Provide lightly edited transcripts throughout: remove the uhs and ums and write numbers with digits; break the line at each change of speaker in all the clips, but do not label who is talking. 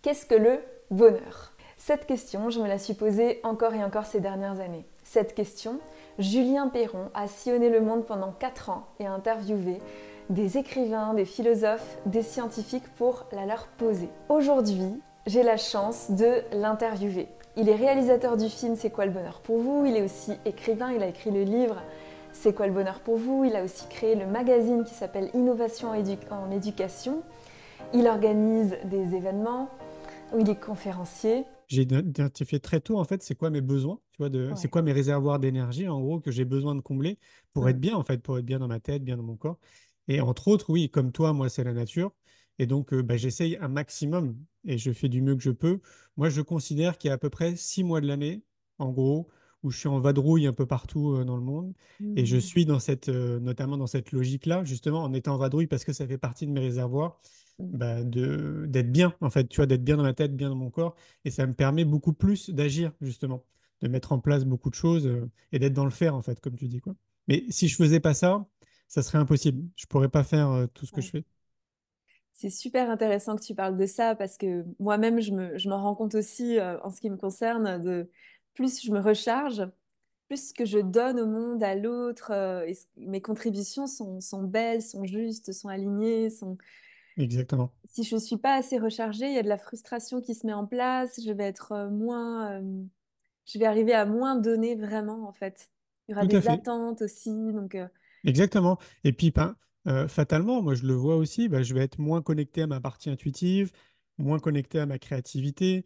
Qu'est-ce que le bonheur? Cette question, je me la suis posée encore et encore ces dernières années. Cette question, Julien Perron a sillonné le monde pendant 4 ans et a interviewé des écrivains, des philosophes, des scientifiques pour la leur poser. Aujourd'hui, j'ai la chance de l'interviewer. Il est réalisateur du film C'est quoi le bonheur pour vous? Il est aussi écrivain, il a écrit le livre C'est quoi le bonheur pour vous? Il a aussi créé le magazine qui s'appelle Innovation en éducation. Il organise des événements où il est conférencier.
J'ai identifié très tôt, en fait, c'est quoi mes besoins, tu vois, c'est
Ouais.
quoi mes réservoirs d'énergie, en gros, que j'ai besoin de combler pour être
Mm.
bien, en fait, pour être bien dans ma tête, bien dans mon corps. Et entre autres, oui, comme toi, moi, c'est la nature. Et donc, bah, j'essaye un maximum et je fais du mieux que je peux. Moi, je considère qu'il y a à peu près 6 mois de l'année, en gros, où je suis en vadrouille un peu partout dans le monde. Et je
Mm.
suis notamment dans cette logique-là, justement, en étant en vadrouille parce que ça fait partie de mes réservoirs
Mm.
bah, d'être bien, en fait, tu vois, d'être bien dans ma tête, bien dans mon corps. Et ça me permet beaucoup plus d'agir, justement, de mettre en place beaucoup de choses et d'être dans le faire, en fait, comme tu dis, quoi. Mais si je faisais pas ça, ça serait impossible. Je pourrais pas faire tout ce que je
Ouais.
fais.
C'est super intéressant que tu parles de ça parce que moi-même, je m'en rends compte aussi en ce qui me concerne, de plus je me recharge, plus ce que je donne au monde, à l'autre, mes contributions sont belles, sont justes, sont alignées, sont...
Exactement.
Si je ne suis pas assez rechargée, il y a de la frustration qui se met en place, je vais être je vais arriver à moins donner vraiment, en fait. Il y aura
Tout à
des
fait.
attentes aussi, donc...
Exactement. Et puis, ben, fatalement, moi, je le vois aussi, bah, je vais être moins connecté à ma partie intuitive, moins connecté à ma créativité.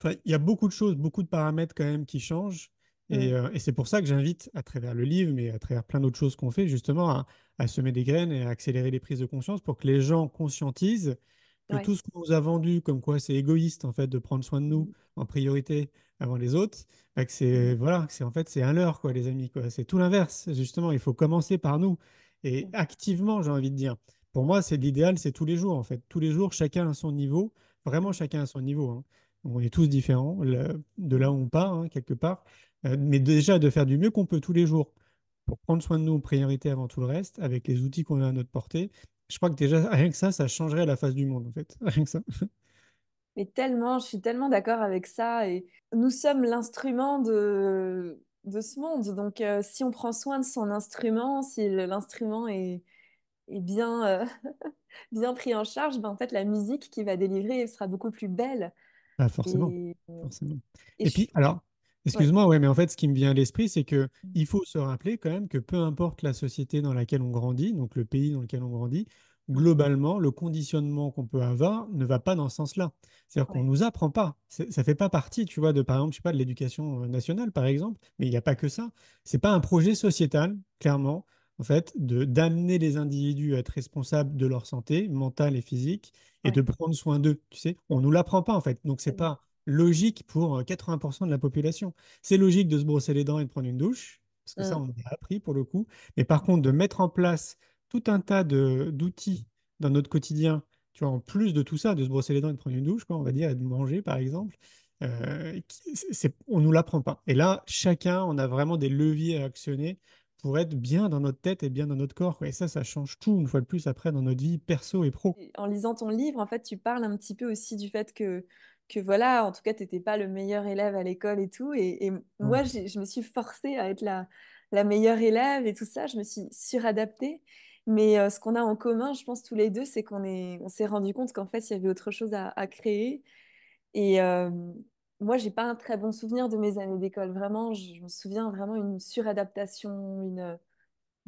Enfin, il y a beaucoup de choses, beaucoup de paramètres quand même qui changent.
mm,
Et c'est pour ça que j'invite, à travers le livre, mais à travers plein d'autres choses qu'on fait, justement, à semer des graines et à accélérer les prises de conscience pour que les gens conscientisent que
ouais.
tout ce qu'on nous a vendu, comme quoi c'est égoïste, en fait, de prendre soin de nous
Mm,
en priorité avant les autres, bah, que
mm,
c'est, voilà, que c'est en fait, c'est un leurre, quoi, les amis, quoi. C'est tout l'inverse, justement. Il faut commencer par nous. Et
mm,
activement, j'ai envie de dire. Pour moi, c'est l'idéal, c'est tous les jours, en fait. Tous les jours, chacun à son niveau. Vraiment,
mm,
chacun à son niveau, hein. On est tous différents de là
mm.
où on part, hein, quelque part. Mais déjà, de faire du mieux qu'on peut tous les jours pour prendre soin de nous en priorité avant tout le reste, avec les outils qu'on a à notre portée. Je crois que déjà, rien que ça changerait la face du monde, en fait. Rien que ça.
Mais tellement, je suis tellement d'accord avec ça. Et nous sommes l'instrument de ce monde. Donc, si on prend soin de son instrument, si l'instrument est bien, bien pris en charge, ben, en fait, la musique qui va délivrer sera beaucoup plus belle.
Ah, forcément.
Et,
Forcément.
et
Et
je,
puis, alors,
ouais.
excuse-moi, ouais, mais en fait, ce qui me vient à l'esprit, c'est que il faut se rappeler quand même que peu importe la société dans laquelle on grandit, donc le pays dans lequel on grandit,
Ouais,
globalement, le conditionnement qu'on peut avoir ne va pas dans ce sens-là. C'est-à-dire qu'on
ouais,
nous apprend pas. Ça fait pas partie, tu vois, de par exemple, je sais pas, de l'éducation nationale, par exemple, mais il n'y a pas que ça. C'est pas un projet sociétal, clairement, en fait, de d'amener les individus à être responsables de leur santé mentale et physique et
ouais,
de prendre soin d'eux. Tu sais, on nous l'apprend pas en fait. Donc c'est
tellement.
pas logique pour 80% de la population. C'est logique de se brosser les dents et de prendre une douche, parce que ça
Mm,
on a appris pour le coup. Mais par contre, de mettre en place tout un tas d'outils dans notre quotidien, tu vois, en plus de tout ça, de se brosser les dents et de prendre une douche, quoi, on va dire, et de manger par exemple. On nous l'apprend pas. Et là, chacun, on a vraiment des leviers à actionner pour être bien dans notre tête et bien dans notre corps, quoi. Et ça change tout, une fois de plus, après, dans notre vie perso et pro.
Et en lisant ton livre, en fait, tu parles un petit peu aussi du fait que voilà, en tout cas, tu n'étais pas le meilleur élève à l'école et tout. Et
Non.
moi, je me suis forcée à être la meilleure élève et tout ça. Je me suis suradaptée. Mais ce qu'on a en commun, je pense, tous les deux, c'est on s'est rendu compte qu'en fait, il y avait autre chose à créer. Et moi, j'ai pas un très bon souvenir de mes années d'école. Vraiment, je me souviens vraiment une suradaptation, une...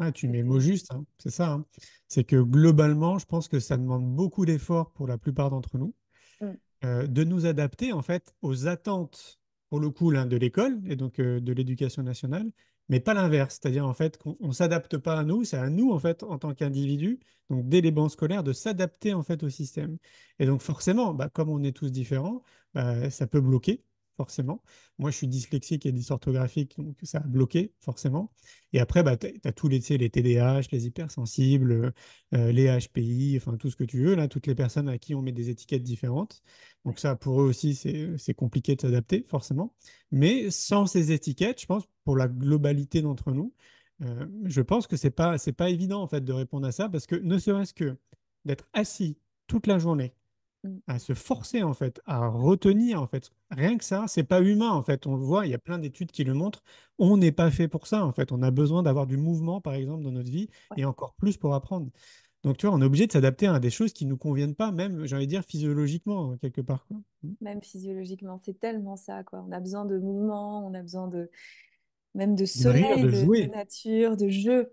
Ah, tu mets le mot
C'était...
juste, hein. C'est ça, hein. C'est que globalement, je pense que ça demande beaucoup d'efforts pour la plupart d'entre nous,
Mm,
de nous adapter en fait aux attentes, pour le coup, de l'école et donc de l'éducation nationale, mais pas l'inverse. C'est-à-dire en fait qu'on ne s'adapte pas à nous, c'est à nous en fait en tant qu'individus, donc dès les bancs scolaires, de s'adapter en fait au système. Et donc forcément, bah, comme on est tous différents, bah, ça peut bloquer. Forcément. Moi, je suis dyslexique et dysorthographique, donc ça a bloqué, forcément. Et après, bah, tu as tous les, tu sais, les TDAH, les hypersensibles, les HPI, enfin tout ce que tu veux, là, toutes les personnes à qui on met des étiquettes différentes.
ouais.
Donc ça, pour eux aussi, c'est compliqué de s'adapter, forcément. Mais sans ces étiquettes, je pense, pour la globalité d'entre nous, je pense que c'est pas évident, en fait, de répondre à ça, parce que ne serait-ce que d'être assis toute la journée,
Mm.
à se forcer en fait, à retenir en fait. Rien que ça, c'est pas humain en fait. On le voit, il y a plein d'études qui le montrent. On n'est pas fait pour ça en fait. On a besoin d'avoir du mouvement par exemple dans notre vie
Ouais.
et encore plus pour apprendre. Donc tu vois, on est obligé de s'adapter à des choses qui nous conviennent pas, même j'ai envie de dire physiologiquement quelque part, quoi.
Même physiologiquement, c'est tellement ça, quoi. On a besoin de mouvement, on a besoin de même de
De rire,
soleil,
de
de
jouer.
nature, de jeu,
Ouais,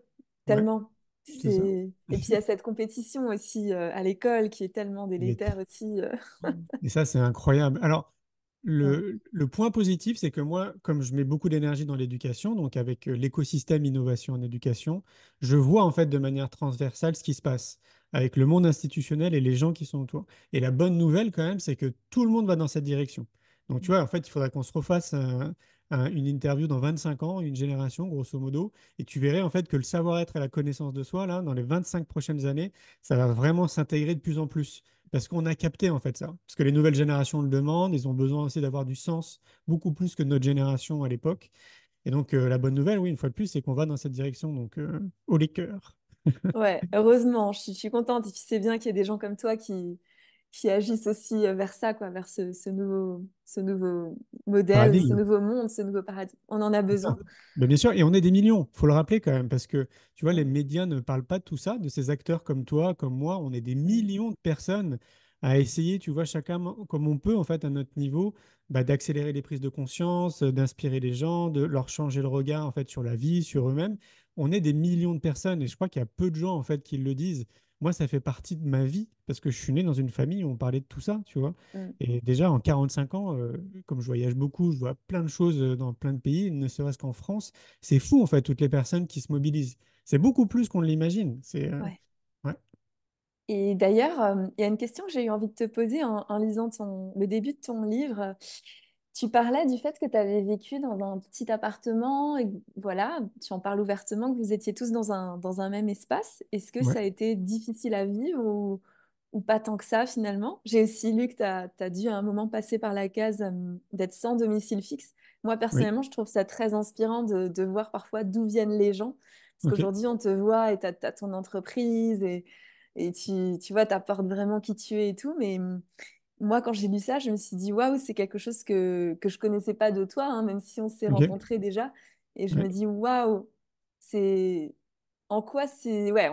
tellement.
c'est ça.
Et puis il y a cette compétition aussi à l'école qui est tellement
Il est
délétère aussi.
Et ça, c'est incroyable. Alors,
Mm.
le point positif, c'est que moi, comme je mets beaucoup d'énergie dans l'éducation, donc avec l'écosystème innovation en éducation, je vois en fait de manière transversale ce qui se passe avec le monde institutionnel et les gens qui sont autour. Et la bonne nouvelle, quand même, c'est que tout le monde va dans cette direction. Donc, tu vois, en fait, il faudra qu'on se refasse une interview dans 25 ans, une génération, grosso modo, et tu verrais en fait que le savoir-être et la connaissance de soi, là, dans les 25 prochaines années, ça va vraiment s'intégrer de plus en plus. Parce qu'on a capté en fait ça. Parce que les nouvelles générations le demandent, ils ont besoin aussi d'avoir du sens, beaucoup plus que notre génération à l'époque. Et donc la bonne nouvelle, oui, une fois de plus, c'est qu'on va dans cette direction. Donc haut les cœurs.
Ouais, heureusement, je suis contente. Et puis c'est bien qu'il y ait des gens comme toi qui agissent aussi vers ça, quoi, vers ce nouveau modèle, ce
Paradigme.
nouveau monde, ce nouveau paradigme. On en a
C'est ça.
besoin.
Mais bien sûr, et on est des millions, faut le rappeler quand même, parce que tu vois, les
Mm,
médias ne parlent pas de tout ça, de ces acteurs comme toi, comme moi, on est des
mm,
millions de personnes à essayer, tu vois, chacun comme on peut, en fait, à notre niveau, bah, d'accélérer les prises de conscience, d'inspirer les gens, de leur changer le regard, en fait, sur la vie, sur eux-mêmes. On est des millions de personnes, et je crois qu'il y a peu de gens, en fait, qui le disent. Moi, ça fait partie de ma vie, parce que je suis né dans une famille où on parlait de tout ça, tu vois.
mm.
Et déjà, en 45 ans, comme je voyage beaucoup, je vois plein de choses dans plein de pays, ne serait-ce qu'en France. C'est fou, en fait, toutes les personnes qui se mobilisent. C'est beaucoup plus qu'on l'imagine.
Ouais.
Ouais,
Et d'ailleurs, il y a une question que j'ai eu envie de te poser en lisant le début de ton livre. Tu parlais du fait que tu avais vécu dans un petit appartement et voilà, tu en parles ouvertement, que vous étiez tous dans un même espace. Est-ce que
ouais,
ça a été difficile à vivre ou pas tant que ça finalement? J'ai aussi lu que tu as dû à un moment passer par la case d'être sans domicile fixe. Moi,
oui.
personnellement, je trouve ça très inspirant de voir parfois d'où viennent les gens. Parce
Ok.
qu'aujourd'hui, on te voit et tu as, ton entreprise et tu vois, tu apportes vraiment qui tu es et tout. Mais moi, quand j'ai lu ça, je me suis dit, waouh, c'est quelque chose que je connaissais pas de toi, hein, même si on s'est
Ok.
rencontrés déjà. Et je me
Ouais.
dis, waouh, c'est en quoi c'est. Ouais,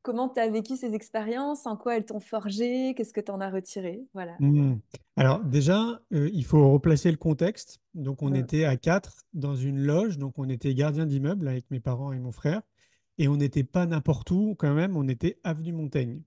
comment tu as vécu ces expériences, en quoi elles t'ont forgé, qu'est-ce que tu en as retiré. Voilà.
Hmm. Alors déjà, il faut replacer le contexte. Donc on
Mm.
était à quatre dans une loge, donc on était gardien d'immeuble avec mes parents et mon frère, et on n'était pas n'importe où quand même, on était avenue Montaigne.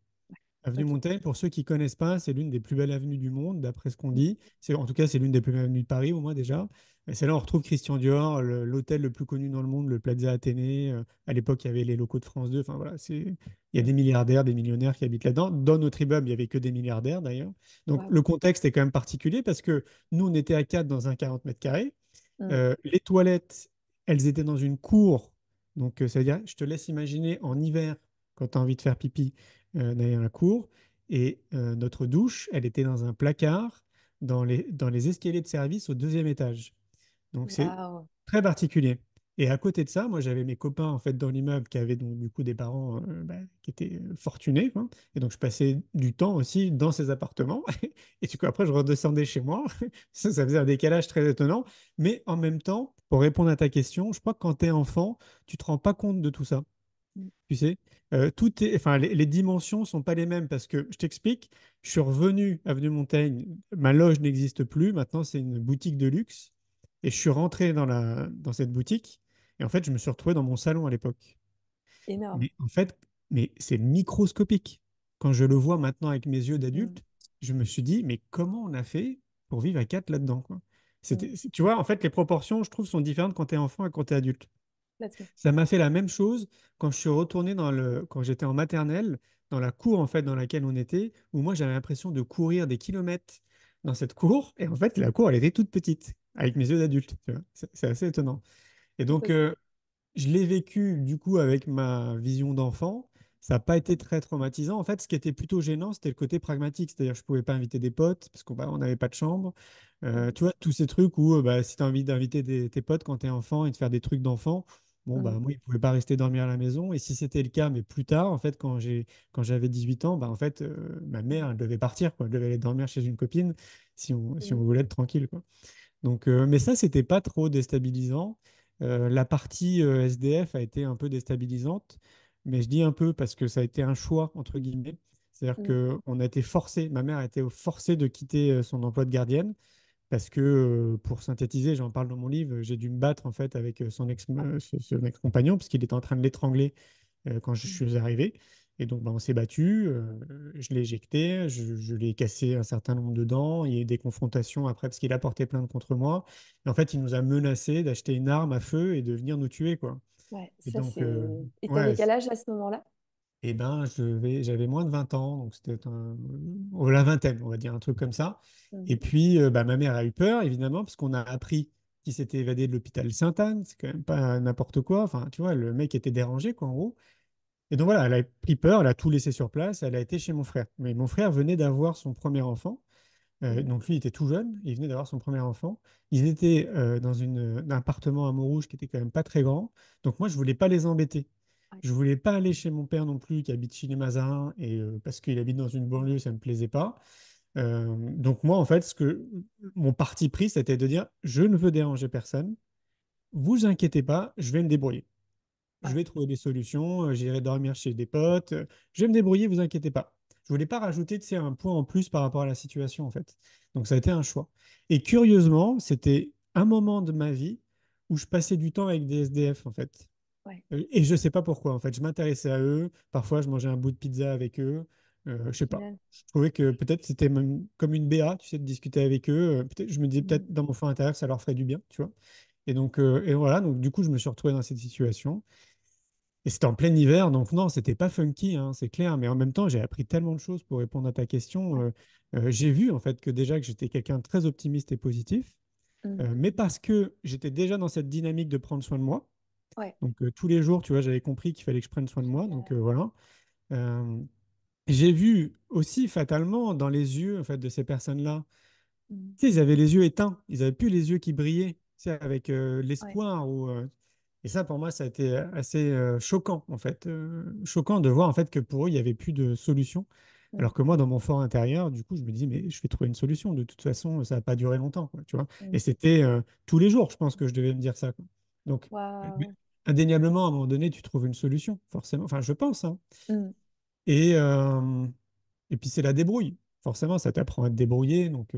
Avenue
Ok.
Montaigne, pour ceux qui connaissent pas, c'est l'une des plus belles avenues du monde, d'après ce qu'on dit. En tout cas, c'est l'une des plus belles avenues de Paris, au moins déjà. Et c'est là où on retrouve Christian Dior, l'hôtel le plus connu dans le monde, le Plaza Athénée. À l'époque, il y avait les locaux de France 2. Enfin voilà, il y a
Mm.
des milliardaires, des millionnaires qui habitent là-dedans. Dans notre immeuble, il n'y avait que des milliardaires d'ailleurs. Donc
Waouh.
le contexte est quand même particulier parce que nous, on était à 4 dans un 40 mètres carrés.
Mm.
Les toilettes, elles étaient dans une cour. Donc, ça veut dire, je te laisse imaginer en hiver, quand tu as envie de faire pipi derrière la cour. Et notre douche, elle était dans un placard dans les escaliers de service au deuxième étage. Donc c'est
Waouh.
très particulier. Et à côté de ça, moi j'avais mes copains en fait dans l'immeuble qui avaient donc du coup des parents bah, qui étaient fortunés, quoi. Et donc je passais du temps aussi dans ces appartements. Et du coup après je redescendais chez moi. Ça faisait un décalage très étonnant. Mais en même temps, pour répondre à ta question, je crois que quand tu es enfant, tu te rends pas compte de tout ça.
Mm.
Tu sais, enfin, les dimensions sont pas les mêmes parce que je t'explique, je suis revenu avenue Montaigne, ma loge n'existe plus, maintenant c'est une boutique de luxe et je suis rentré dans cette boutique et en fait je me suis retrouvé dans mon salon à l'époque.
Énorme.
Mais en fait, mais c'est microscopique. Quand je le vois maintenant avec mes yeux
Mm.
d'adulte, je me suis dit mais comment on a fait pour vivre à quatre là-dedans, quoi.
Mm.
Tu vois, en fait, les proportions, je trouve, sont différentes quand tu es enfant et quand tu es adulte.
Complètement.
Ça m'a fait la même chose quand je suis retourné quand j'étais en maternelle, dans la cour en fait dans laquelle on était, où moi j'avais l'impression de courir des kilomètres dans cette cour, et en fait la cour elle était toute petite, avec mes yeux d'adulte, tu vois. C'est assez étonnant. Et donc je l'ai vécu du coup avec ma vision d'enfant. Ça n'a pas été très traumatisant. En fait, ce qui était plutôt gênant, c'était le côté pragmatique. C'est-à-dire, je ne pouvais pas inviter des potes parce qu'on on n'avait pas de chambre.
Mm.
Tu vois, tous ces trucs où bah, si tu as envie d'inviter tes potes quand tu es enfant et de faire des trucs d'enfant, Bon, bah,
Mm.
moi, il ne pouvait pas rester dormir à la maison. Et si c'était le cas, mais plus tard, en fait, quand j'avais 18 ans, bah, en fait, ma mère, elle devait partir, quoi. Elle devait aller dormir chez une copine si on
Mm.
voulait être tranquille, quoi. Donc, mais ça, c'était pas trop déstabilisant. La partie SDF a été un peu déstabilisante, mais je dis un peu parce que ça a été un choix, entre guillemets. C'est-à-dire
Mm.
qu'on a été forcé, ma mère a été forcée de quitter son emploi de gardienne parce que, pour synthétiser, j'en parle dans mon livre, j'ai dû me battre en fait avec son ex-compagnon parce qu'il était en train de l'étrangler quand je
Mm.
suis arrivé. Et donc, bah, on s'est battu, je l'ai éjecté, je lui ai cassé un certain nombre de dents. Il y a eu des confrontations après parce qu'il a porté plainte contre moi. Et en fait, il nous a menacé d'acheter une arme à feu et de venir nous tuer, quoi.
Ouais,
Et
ça
donc,
c'est. Et
ouais,
t'avais quel âge à ce moment-là?
et ben, j'avais moins de 20 ans, donc c'était la vingtaine, on va dire, un truc comme ça. Et
Mm.
puis, bah, ma mère a eu peur, évidemment, parce qu'on a appris qu'il s'était évadé de l'hôpital Sainte-Anne. C'est quand même pas n'importe quoi. Enfin, tu vois, le mec était dérangé, quoi, en gros. Et donc voilà, elle a pris peur, elle a tout laissé sur place, elle a été chez mon frère. Mais mon frère venait d'avoir son premier enfant.
Mm.
Donc lui, il était tout jeune, il venait d'avoir son premier enfant. Ils étaient dans un appartement à Montrouge qui était quand même pas très grand. Donc moi, je voulais pas les embêter.
Ouais.
Je voulais pas aller chez mon père non plus, qui habite chez les Mazarin, et parce qu'il habite dans une banlieue, ça me plaisait pas. Donc moi, en fait, mon parti pris, c'était de dire, je ne veux déranger personne. Vous inquiétez pas, je vais me débrouiller. Je
Ouais.
vais trouver des solutions, j'irai dormir chez des potes, je vais me débrouiller, vous inquiétez pas. Je voulais pas rajouter, tu sais, un point en plus par rapport à la situation, en fait. Donc ça a été un choix. Et curieusement, c'était un moment de ma vie où je passais du temps avec des SDF, en fait.
Ouais.
Et je sais pas pourquoi, en fait. Je m'intéressais à eux, parfois je mangeais un bout de pizza avec eux, je sais pas.
Génial.
Je trouvais que peut-être c'était même comme une BA, tu sais, de discuter avec eux. Peut-être, je me disais
Mm.
peut-être dans mon fond intérieur que ça leur ferait du bien, tu vois. Et donc, et voilà, donc du coup, je me suis retrouvé dans cette situation. Et c'était en plein hiver, donc non, c'était pas funky, hein, c'est clair. Mais en même temps, j'ai appris tellement de choses pour répondre à ta question.
Ouais.
J'ai vu en fait que déjà que j'étais quelqu'un de très optimiste et positif,
Mm.
mais parce que j'étais déjà dans cette dynamique de prendre soin de moi.
Ouais.
Donc tous les jours, tu vois, j'avais compris qu'il fallait que je prenne soin de moi. Donc
Génial.
voilà. Euh, j'ai vu aussi fatalement dans les yeux en fait de ces personnes-là,
Mm.
tu sais, ils avaient les yeux éteints, ils n'avaient plus les yeux qui brillaient, tu sais, avec
Ouais.
l'espoir. Et ça, pour moi, ça a été assez choquant, en fait. Choquant de voir, en fait, que pour eux, il n'y avait plus de solution.
Mm.
Alors que moi, dans mon fort intérieur, du coup, je me dis, mais je vais trouver une solution. De toute façon, ça va pas durer longtemps, quoi, tu vois. Et
Mm.
c'était tous les jours, je pense que je devais me dire ça, quoi. Donc, mais
Waouh.
indéniablement, à un moment donné, tu trouves une solution, forcément. Enfin, je pense, hein.
Mm.
Et, euh, et puis c'est la débrouille. Forcément, ça t'apprend à te débrouiller, donc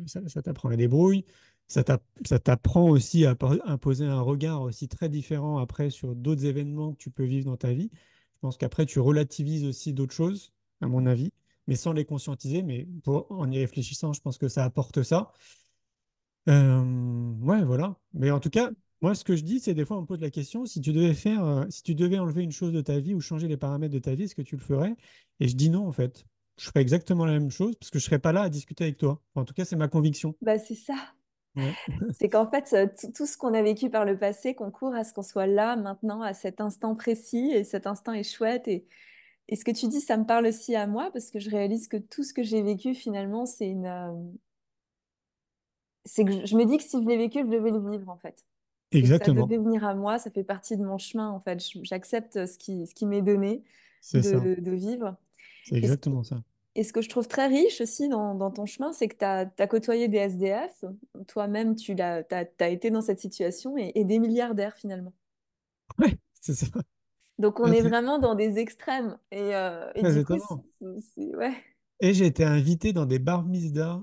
ça t'apprend la débrouille. Ça t'apprend aussi à imposer un regard aussi très différent après sur d'autres événements que tu peux vivre dans ta vie. Je pense qu'après, tu relativises aussi d'autres choses, à mon
Ouais.
avis, mais sans les conscientiser. Mais en y réfléchissant, je pense que ça apporte ça. Ouais, voilà. Mais en tout cas, moi, ce que je dis, c'est des fois, on me pose la question, si tu devais enlever une chose de ta vie ou changer les paramètres de ta vie, est-ce que tu le ferais? Et je dis non, en fait. Je ferais exactement la même chose parce que je serais pas là à discuter avec toi. Enfin, en tout cas, c'est ma conviction.
Bah, c'est ça.
Ouais,
C'est qu'en fait, tout ce qu'on a vécu par le passé concourt à ce qu'on soit là maintenant, à cet instant précis, et cet instant est chouette. Et ce que tu dis, ça me parle aussi à moi, parce que je réalise que tout ce que j'ai vécu, finalement, c'est que je me dis que si je l'ai vécu, je devais le vivre, en fait. C'est que ça
exactement.
devait venir à moi, ça fait partie de mon chemin, en fait. J'accepte ce qui m'est donné
C'est ça.
de vivre.
C'est
Et ce,
exactement ça.
et ce que je trouve très riche aussi dans ton chemin, c'est que tu as côtoyé des SDF, toi-même, t'as été dans cette situation, et des milliardaires, finalement.
Ouais, c'est ça.
Donc, on
Ah,
est
c'est
vraiment dans des extrêmes. Et
très
du coup,
étonnant.
ouais.
Et j'ai été invité dans des bar mitzvahs,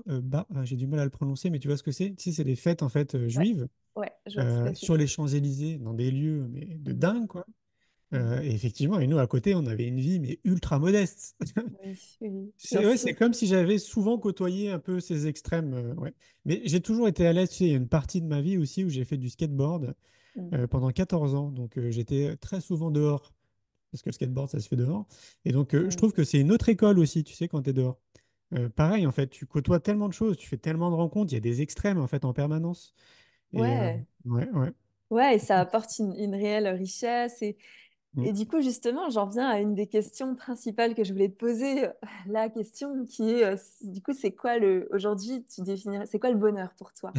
j'ai du mal à le prononcer, mais tu vois ce que c'est? Tu sais, c'est des fêtes en fait
Ouais,
juives
ouais, je vois tout à fait.
sur les Champs-Élysées, dans des lieux mais de
Mm,
dingue, quoi.
mm.
Et effectivement, et nous, à côté, on avait une vie, mais ultra modeste.
Oui, oui, bien
C'est ouais,
sûr.
c'est comme si j'avais souvent côtoyé un peu ces extrêmes. Ouais. Mais j'ai toujours été à l'aise. Tu sais, il y a une partie de ma vie aussi où j'ai fait du skateboard
Mm.
pendant 14 ans. Donc, j'étais très souvent dehors, parce que le skateboard, ça se fait dehors. Et donc, je
Mm.
trouve que c'est une autre école aussi, tu sais, quand tu es dehors. Pareil, en fait, tu côtoies tellement de choses, tu fais tellement de rencontres, il y a des extrêmes, en fait, en permanence. Et
Ouais,
ouais, ouais.
ouais, et ça apporte une réelle richesse.
Mm.
Et du coup, justement, j'en viens à une des questions principales que je voulais te poser. La question qui est, du coup, c'est quoi aujourd'hui, tu définirais, c'est quoi le bonheur pour toi?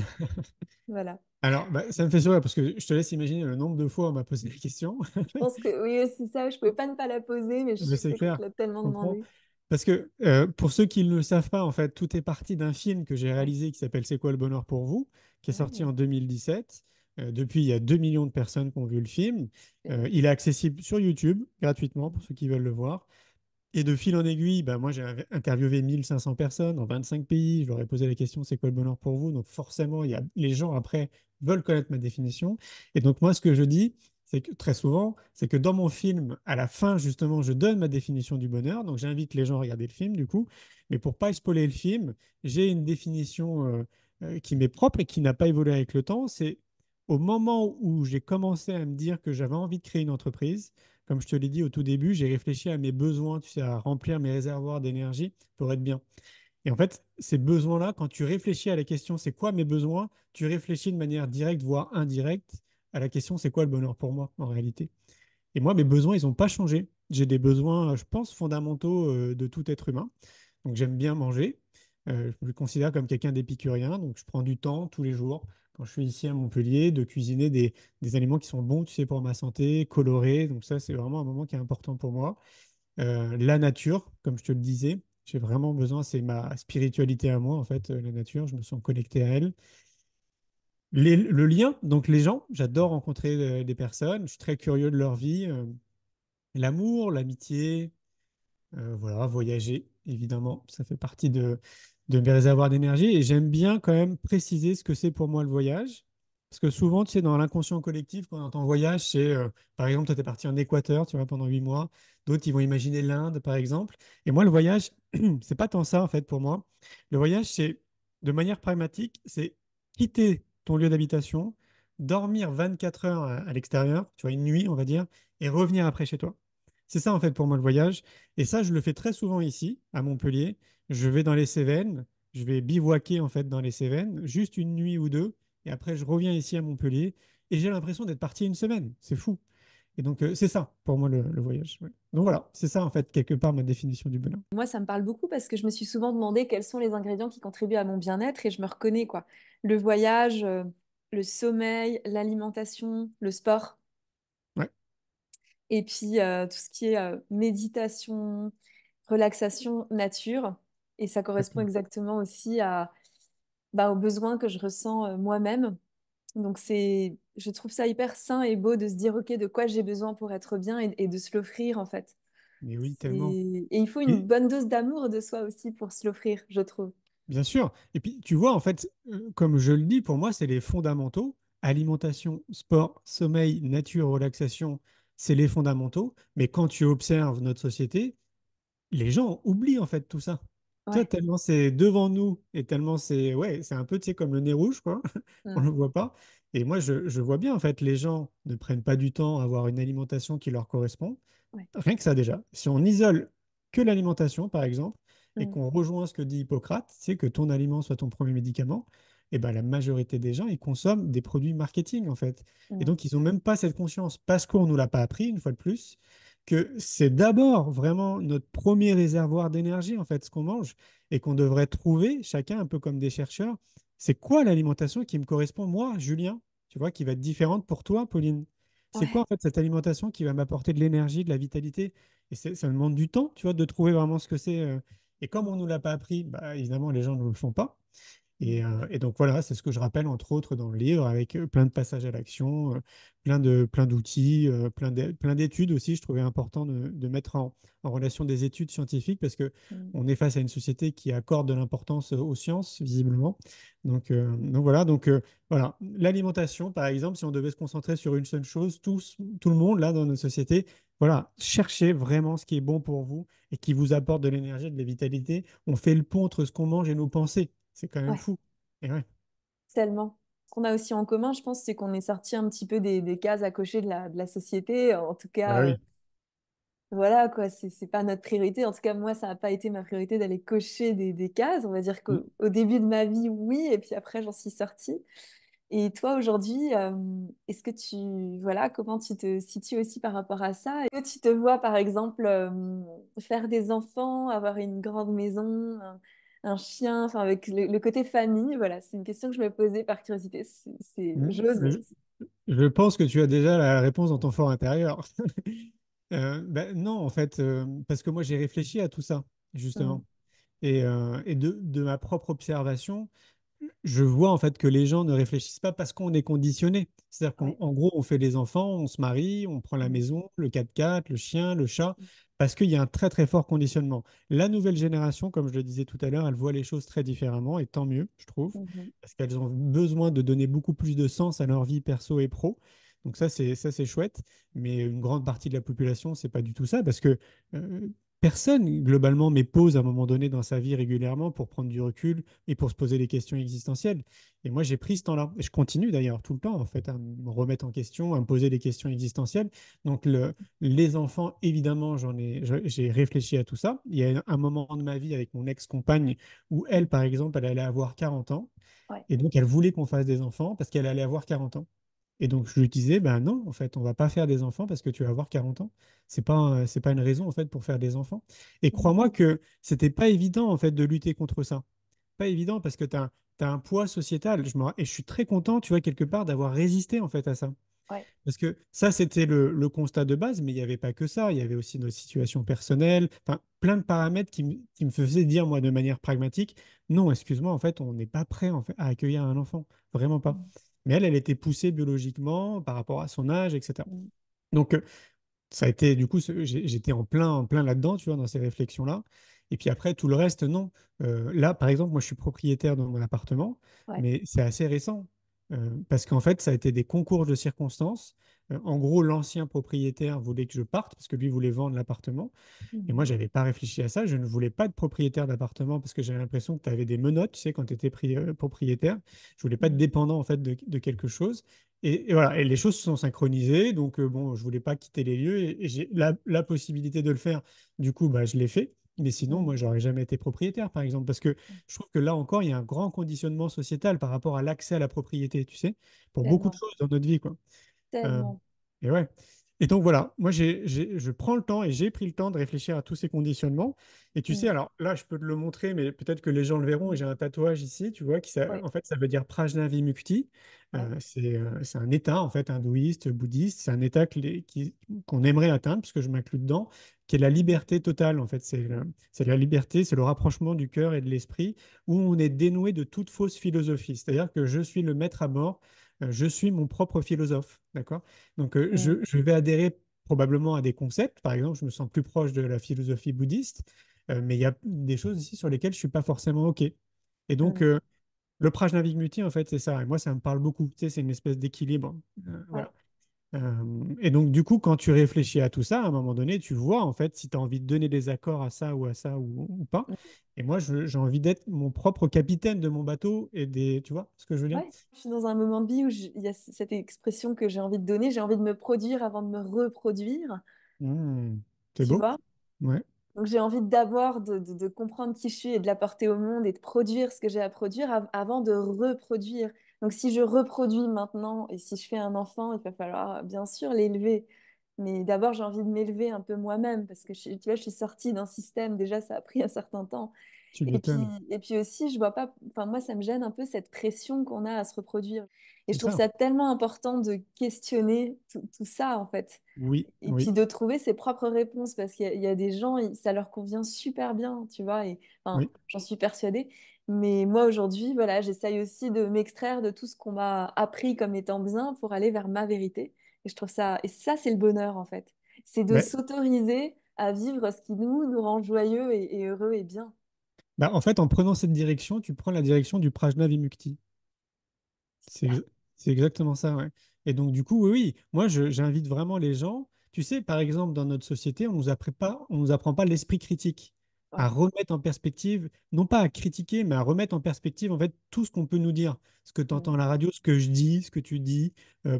Voilà.
Alors, bah, ça me fait sourire parce que je te laisse imaginer le nombre de fois où on m'a posé la question.
Je pense que oui, c'est ça. Je pouvais pas ne pas la poser, mais
Mais
je
c'est
sais qu'on te
clair,
l'a
je
tellement
comprends.
demandé.
Parce que pour ceux qui ne le savent pas, en fait, tout est parti d'un film que j'ai
Ouais.
réalisé qui s'appelle C'est quoi le bonheur pour vous, qui est sorti
Ouais.
en 2017. Depuis, il y a 2 millions de personnes qui ont vu le film.
Et-
Il est accessible sur YouTube gratuitement pour ceux qui veulent le voir. Et de fil en aiguille, bah, moi j'ai interviewé 1500 personnes dans 25 pays. Je leur ai posé la question, c'est quoi le bonheur pour vous? Donc forcément, les gens après veulent connaître ma définition. Et donc moi, ce que je dis, c'est que très souvent, c'est que dans mon film, à la fin, justement, je donne ma définition du bonheur. Donc j'invite les gens à regarder le film, du coup. Mais pour pas spoiler le film, j'ai une définition qui m'est propre et qui n'a pas évolué avec le temps. C'est au moment où j'ai commencé à me dire que j'avais envie de créer une entreprise. Comme je te l'ai dit au tout début, j'ai réfléchi à mes besoins, tu sais, à remplir mes réservoirs d'énergie pour être bien. Et en fait, ces besoins-là, quand tu réfléchis à la question c'est quoi mes besoins, tu réfléchis de manière directe, voire indirecte, à la question c'est quoi le bonheur pour moi en réalité. Et moi, mes besoins, ils n'ont pas changé. J'ai des besoins, je pense, fondamentaux de tout être humain. Donc j'aime bien manger. Je me considère comme quelqu'un d'épicurien. Donc je prends du temps tous les jours, quand je suis ici à Montpellier, de cuisiner des aliments qui sont bons, tu sais, pour ma santé, colorés. Donc ça, c'est vraiment un moment qui est important pour moi. La nature, comme je te le disais, j'ai vraiment besoin, c'est ma spiritualité à moi, en fait, la nature, je me sens connecté à elle. Le lien, donc les gens, j'adore rencontrer des personnes, je suis très curieux de leur vie. L'amour, l'amitié, voilà, voyager, évidemment, ça fait partie de mes réservoirs d'énergie. Et j'aime bien quand même préciser ce que c'est pour moi le voyage. Parce que souvent, tu sais, dans l'inconscient collectif, quand on entend voyage, c'est, par exemple, toi, tu es parti en Équateur, tu vois, pendant 8 mois. D'autres, ils vont imaginer l'Inde, par exemple. Et moi, le voyage, c'est pas tant ça, en fait, pour moi. Le voyage, c'est, de manière pragmatique, c'est quitter ton lieu d'habitation, dormir 24 heures à l'extérieur, tu vois, une nuit, on va dire, et revenir après chez toi. C'est ça, en fait, pour moi, le voyage. Et ça, je le fais très souvent ici, à Montpellier. Je vais dans les Cévennes, je vais bivouaquer, en fait, dans les Cévennes, juste une nuit ou deux. Et après, je reviens ici à Montpellier et j'ai l'impression d'être parti une semaine. C'est fou. Et donc, c'est ça, pour moi, le voyage. Ouais. Donc voilà, c'est ça, en fait, quelque part, ma définition du bonheur.
Moi, ça me parle beaucoup parce que je me suis souvent demandé quels sont les ingrédients qui contribuent à mon bien-être et je me reconnais, quoi. Le voyage, le sommeil, l'alimentation, le sport.
Ouais,
Et puis tout ce qui est méditation, relaxation, nature. Et ça correspond
exactement.
exactement aussi aux besoins que je ressens moi-même. Donc je trouve ça hyper sain et beau de se dire, OK, de quoi j'ai besoin pour être bien et de se l'offrir en fait.
Mais oui, tellement.
Et il faut une
Et
bonne dose d'amour de soi aussi pour se l'offrir, je trouve.
bien sûr. Et puis, tu vois, en fait, comme je le dis, pour moi, c'est les fondamentaux. Alimentation, sport, sommeil, nature, relaxation, c'est les fondamentaux. Mais quand tu observes notre société, les gens oublient en fait tout ça. Tu vois,
Ouais.
tellement c'est devant nous et tellement c'est ouais, c'est un peu tu sais, comme le nez rouge, quoi. On
Mm.
ne le voit pas. Et moi, je vois bien en fait, les gens ne prennent pas du temps à avoir une alimentation qui leur correspond.
Ouais.
Rien que ça déjà. Si on isole que l'alimentation, par exemple, et
Mm.
qu'on rejoint ce que dit Hippocrate, c'est que ton aliment soit ton premier médicament, et ben la majorité des gens, ils consomment des produits marketing en fait. Et
Mm.
donc, ils n'ont même pas cette conscience, parce qu'on ne nous l'a pas appris, une fois de plus, que c'est d'abord vraiment notre premier réservoir d'énergie, en fait, ce qu'on mange, et qu'on devrait trouver, chacun un peu comme des chercheurs, c'est quoi l'alimentation qui me correspond, moi, Julien, tu vois, qui va être différente pour toi, Pauline? C'est quoi, en
Ouais.
fait, cette alimentation qui va m'apporter de l'énergie, de la vitalité? Et ça demande du temps, tu vois, de trouver vraiment ce que c'est. Et comme on ne nous l'a pas appris, bah, évidemment, les gens ne le font pas.
Mm.
Et donc voilà, c'est ce que je rappelle entre autres dans le livre, avec plein de passages à l'action, plein d'outils, plein d'études aussi. Je trouvais important de mettre en relation des études scientifiques parce que
Mm.
on est face à une société qui accorde de l'importance aux sciences, visiblement. Donc voilà, voilà. L'alimentation, par exemple, si on devait se concentrer sur une seule chose, tout le monde là dans notre société, voilà, cherchez vraiment ce qui est bon pour vous et qui vous apporte de l'énergie, de la vitalité. On fait le pont entre ce qu'on mange et nos pensées. C'est quand même
Ouais.
fou. Et ouais.
Tellement. Ce qu'on a aussi en commun, je pense, c'est qu'on est sorti un petit peu des cases à cocher de la société. En tout
Bah
cas,
oui.
voilà, quoi, c'est pas notre priorité. En tout cas, moi, ça n'a pas été ma priorité d'aller cocher des cases. On va dire
Mm.
qu'au début de ma vie, oui, et puis après, j'en suis sortie. Et toi, aujourd'hui, est-ce que voilà, comment tu te situes aussi par rapport à ça? Est-ce que tu te vois, par exemple, faire des enfants, avoir une grande maison, un chien, enfin, avec le côté famille? Voilà, c'est une question que je me posais par curiosité.
Hmm.
J'ose.
Je pense que tu as déjà la réponse dans ton fort intérieur. Ben non, en fait, parce que moi j'ai réfléchi à tout ça,
Mm.
justement. Et de ma propre observation, je vois en fait que les gens ne réfléchissent pas parce qu'on est conditionné. C'est-à-dire qu'en
Ouais.
en gros, on fait des enfants, on se marie, on prend la
Mm.
maison, le 4x4, le chien, le chat, parce qu'il y a un très très fort conditionnement. La nouvelle génération, comme je le disais tout à l'heure, elle voit les choses très différemment et tant mieux, je trouve,
Mhm.
parce qu'elles ont besoin de donner beaucoup plus de sens à leur vie perso et pro. Donc ça c'est chouette, mais une grande partie de la population, c'est pas du tout ça, parce que euh, personne globalement met pause à un moment donné dans sa vie régulièrement pour prendre du recul et pour se poser des questions existentielles. Et moi, j'ai pris ce temps-là. Et je continue d'ailleurs tout le temps, en fait, à me remettre en question, à me poser des questions existentielles. Donc, les enfants, évidemment, j'ai réfléchi à tout ça. Il y a un moment de ma vie avec mon ex-compagne où elle, par exemple, elle allait avoir 40 ans.
Ouais.
Et donc, elle voulait qu'on fasse des enfants parce qu'elle allait avoir 40 ans. Et donc, je lui disais, ben non, en fait, on va pas faire des enfants parce que tu vas avoir 40 ans. C'est pas une raison, en fait, pour faire des enfants. Et
Mhm.
crois-moi que c'était pas évident, en fait, de lutter contre ça. Pas évident parce que tu as, un poids sociétal. Et je suis très content, tu vois, quelque part, d'avoir résisté, en fait, à ça.
Ouais.
Parce que ça, c'était le constat de base, mais il n'y avait pas que ça. Il y avait aussi nos situations personnelles, enfin, plein de paramètres qui me faisaient dire, moi, de manière pragmatique, non, excuse-moi, en fait, on n'est pas prêt en fait, à accueillir un enfant. Vraiment pas.
Mm.
Mais elle était poussée biologiquement par rapport à son âge, etc.
Mm.
Donc, ça a été, du coup, j'étais en plein là-dedans, tu vois, dans ces réflexions-là. Et puis après, tout le reste, non. Là, par exemple, moi, je suis propriétaire de mon appartement,
Ouais.
mais c'est assez récent. Parce qu'en fait, ça a été des concours de circonstances. En gros, l'ancien propriétaire voulait que je parte parce que lui voulait vendre l'appartement. Et moi,
Mhm.
je n'avais pas réfléchi à ça. Je ne voulais pas de propriétaire d'appartement parce que j'avais l'impression que tu avais des menottes, tu sais, quand tu étais propriétaire. Je voulais pas être
Mm.
dépendant, en fait, de quelque chose. Et voilà, et les choses se sont synchronisées. Donc, bon, je voulais pas quitter les lieux et j'ai la possibilité de le faire. Du coup, bah, je l'ai fait. Mais sinon,
Mm.
moi, j'aurais jamais été propriétaire, par exemple, parce que je trouve que là encore, il y a un grand conditionnement sociétal par rapport à l'accès à la propriété, tu sais, pour beaucoup de
Tellement.
choses dans notre vie, quoi. Euh,
Tellement.
et ouais. Et donc voilà, moi je prends le temps et j'ai pris le temps de réfléchir à tous ces conditionnements. Et tu sais,
Mm.
alors là, je peux te le montrer, mais peut-être que les gens le verront. Et
Mm.
j'ai un tatouage ici, tu vois,
Ouais.
en fait, ça veut dire Prajna Vimukti.
Ouais.
C'est un état, en fait, hindouiste, bouddhiste. C'est un état qu'on aimerait atteindre, puisque je m'inclus dedans, qui est la
Mm.
liberté totale, en fait. C'est la liberté, c'est le rapprochement du cœur et de l'esprit, où on est dénoué de toute fausse philosophie. C'est-à-dire que je suis le maître à bord, je suis mon propre philosophe, d'accord? Donc,
Mm.
je vais adhérer probablement à des concepts. Par exemple, je me sens plus proche de la philosophie bouddhiste, mais il y a des choses ici sur lesquelles je suis pas forcément OK. Et donc,
Mm.
le Prajnavimutti, en fait, c'est ça. Et moi, ça me parle beaucoup. Tu sais, c'est une espèce d'équilibre.
Ouais.
Voilà. Et donc, du coup, quand tu réfléchis à tout ça, à un moment donné, tu vois, en fait, si tu as envie de donner des accords à ça ou à ça ou pas.
Mm.
Et moi, j'ai envie d'être mon propre capitaine de mon bateau et des... Tu vois ce que je veux dire?
Ouais. Je suis dans un moment de vie où il y a cette expression que j'ai envie de donner, j'ai envie de me produire avant de me reproduire,
C'est
tu
beau?
vois?
Ouais,
Donc j'ai envie d'abord de comprendre qui je suis et de l'apporter au monde et de produire ce que j'ai à produire avant de reproduire. Donc si je reproduis maintenant et si je fais un enfant, il va falloir bien sûr l'élever. Mais d'abord j'ai envie de m'élever un peu moi-même parce que tu vois, je suis sortie d'un système, déjà ça a pris un certain temps.
tu
Et puis,
m'étonnes.
et puis aussi, je vois pas, enfin moi ça me gêne un peu cette pression qu'on a à se reproduire. Et je
C'est
trouve
ça.
ça tellement important de questionner tout ça en fait.
Oui,
Et puis
oui,
de trouver ses propres réponses, parce qu'il y a des gens, ça leur convient super bien, tu vois, et enfin,
oui.
j'en suis persuadée. Mais moi aujourd'hui, voilà, j'essaye aussi de m'extraire de tout ce qu'on m'a appris comme étant bien pour aller vers ma vérité. Et je trouve ça, et ça, c'est le bonheur en fait. C'est de
Ben,
s'autoriser à vivre ce qui nous rend joyeux et heureux et bien.
en fait, en prenant cette direction, tu prends la direction du Prajna-Vimukti. C'est
Super.
c'est exactement ça, ouais. Et donc, du coup, oui, oui, moi, j'invite vraiment les gens. Tu sais, par exemple, dans notre société, on nous apprend pas l'esprit critique. à
Ouais.
remettre en perspective, non pas à critiquer, mais à remettre en perspective en fait tout ce qu'on peut nous dire, ce que tu entends à
Mm.
la radio, ce que je dis, ce que tu dis,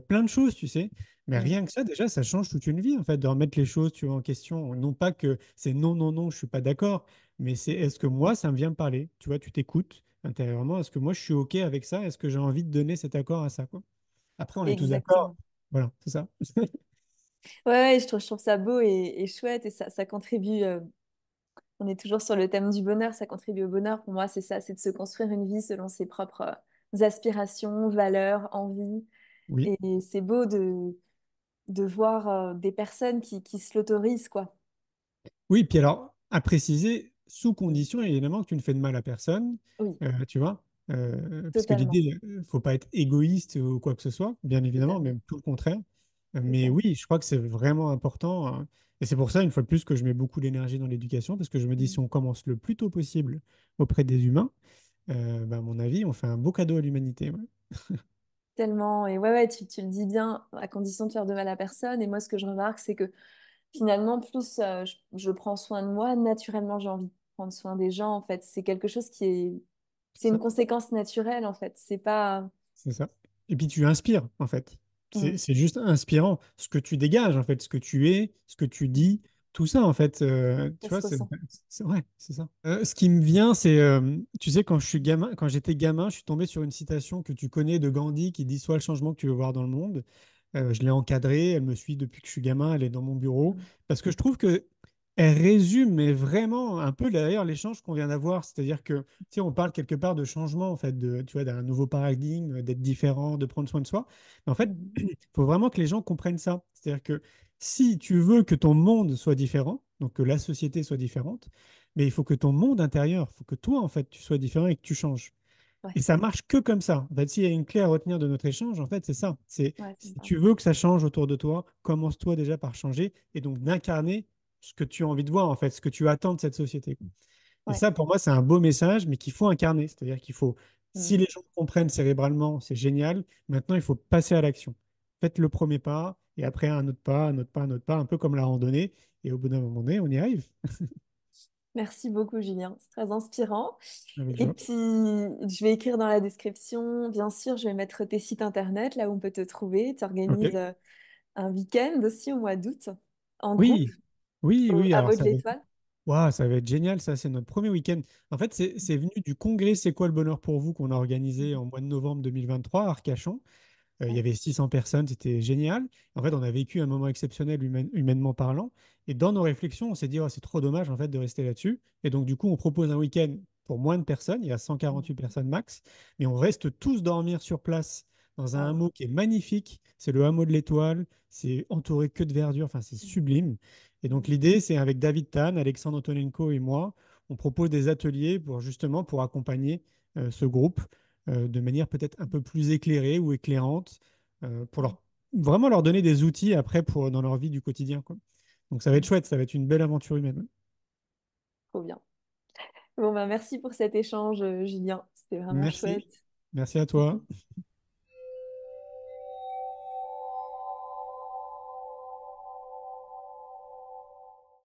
plein de choses, tu sais. Mais
Mm.
rien que ça, déjà, ça change toute une vie en fait de remettre les choses, tu vois, en question. Non pas que c'est non, non, non, je suis pas d'accord, mais c'est
Mm.
est-ce que moi, ça me vient me parler, tu vois, tu t'écoutes intérieurement, est-ce que moi, je suis OK avec ça, est-ce que j'ai envie de donner cet accord à ça, quoi. Après, on est tous d'accord.
Exactement.
Voilà, c'est ça.
Ouais, ouais, je trouve ça beau et chouette et ça contribue. On est toujours sur le thème du bonheur, ça contribue au bonheur. Pour moi, c'est ça, c'est de se construire une vie selon ses propres aspirations, valeurs, envies.
Oui.
Et c'est beau de voir des personnes qui se l'autorisent, quoi.
Oui, puis alors, à préciser, sous
Mm.
condition évidemment que tu ne fais de mal à personne,
Oui,
tu vois, parce que
totalement,
l'idée, faut pas être égoïste ou quoi que ce soit, bien évidemment,
totalement,
même tout le contraire. Mais
totalement.
oui, je crois que c'est vraiment important, et c'est pour ça, une fois de plus, que je mets beaucoup d'énergie dans l'éducation, parce que je me dis,
Mm.
si on commence le plus tôt possible auprès des humains, bah, à mon avis, on fait un beau cadeau à l'humanité. Ouais.
Tellement. Et ouais, ouais, tu le dis bien, à condition de faire de mal à personne. Et moi, ce que je remarque, c'est que finalement, plus je prends soin de moi, naturellement, j'ai envie de prendre soin des gens, en fait. C'est quelque chose qui est... C'est
C'est
une
ça.
conséquence naturelle, en fait. C'est pas...
C'est ça. Et puis tu inspires, en fait.
Mm.
C'est juste inspirant. Ce que tu dégages, en fait, ce que tu es, ce que tu
Mm.
dis, tout ça, en fait, tu
Ça
vois,
se ressent.
ouais, c'est ça. Ce qui me vient, c'est, tu sais, quand j'étais gamin, je suis tombé sur une citation que tu connais de Gandhi qui dit: Sois le changement que tu veux voir dans le monde. Je l'ai encadrée, elle me suit depuis que je suis gamin, elle est dans mon bureau,
Mm.
parce que je trouve que elle résume, mais vraiment un peu d'ailleurs l'échange qu'on vient d'avoir. C'est-à-dire que, tu sais, on parle quelque part de changement, en fait, tu vois, d'un nouveau paradigme, d'être différent, de prendre soin de soi. Mais en fait,
Mm.
il faut vraiment que les gens comprennent ça. C'est-à-dire que si tu veux que ton monde soit différent, donc que la société soit différente, mais il faut que ton monde intérieur, il faut que toi, en fait, tu sois différent et que tu changes.
Ouais,
Et ça marche que comme ça. En fait, s'il y a une clé à retenir de notre échange, en fait, c'est ça. C'est
ouais, ça me
si
parle.
tu veux que ça change autour de toi, commence-toi déjà par changer et donc d'incarner ce que tu as envie de voir, en fait, ce que tu attends de cette société. Et
Ouais.
ça, pour moi, c'est un beau message, mais qu'il faut incarner. C'est-à-dire qu'il faut, si
Mm.
les gens comprennent cérébralement, c'est génial. Maintenant, il faut passer à l'action. Faites le premier pas et après un autre pas, un autre pas, un autre pas, un peu comme la randonnée. Et au bout d'un moment donné, on y arrive.
Merci beaucoup, Julien. C'est très inspirant.
Avec
Et
joie.
puis, je vais écrire dans la description, bien sûr, je vais mettre tes sites internet, là où on peut te trouver. Tu organises
OK.
un week-end aussi au mois d'août, en groupe,
Oui, oui, oui.
à
Alors,
Baud de
ça va.
l'Étoile.
Waouh, ça va être génial, ça, c'est notre premier week-end. En fait, c'est venu du congrès C'est quoi le bonheur pour vous qu'on a organisé
Mhm.
en mois de novembre 2023 à Arcachon. Il y
Ouais.
avait 600 personnes, c'était génial. En fait, on a vécu un moment exceptionnel humainement parlant. Et dans nos réflexions, on s'est dit: Oh, c'est trop dommage en fait de rester là-dessus. Et donc, du coup, on propose un week-end pour moins de personnes. Il y a 148
Mhm.
personnes max. Mais on reste tous dormir sur place dans un
Waouh.
hameau qui est magnifique. C'est le hameau de l'Étoile. C'est entouré que de verdure. Enfin, c'est sublime. Et donc,
Mhm.
l'idée, c'est avec David Tan, Alexandre Antonenko et moi, on propose des ateliers pour justement pour accompagner ce groupe de manière peut-être un peu plus éclairée ou éclairante, pour
Mhm.
vraiment leur donner des outils après dans leur vie du quotidien, quoi. Donc ça va être
Mhm.
chouette, ça va être une belle aventure humaine.
Trop bien. Bon, bah, merci pour cet échange, Julien. C'était vraiment
Merci,
chouette.
merci à toi.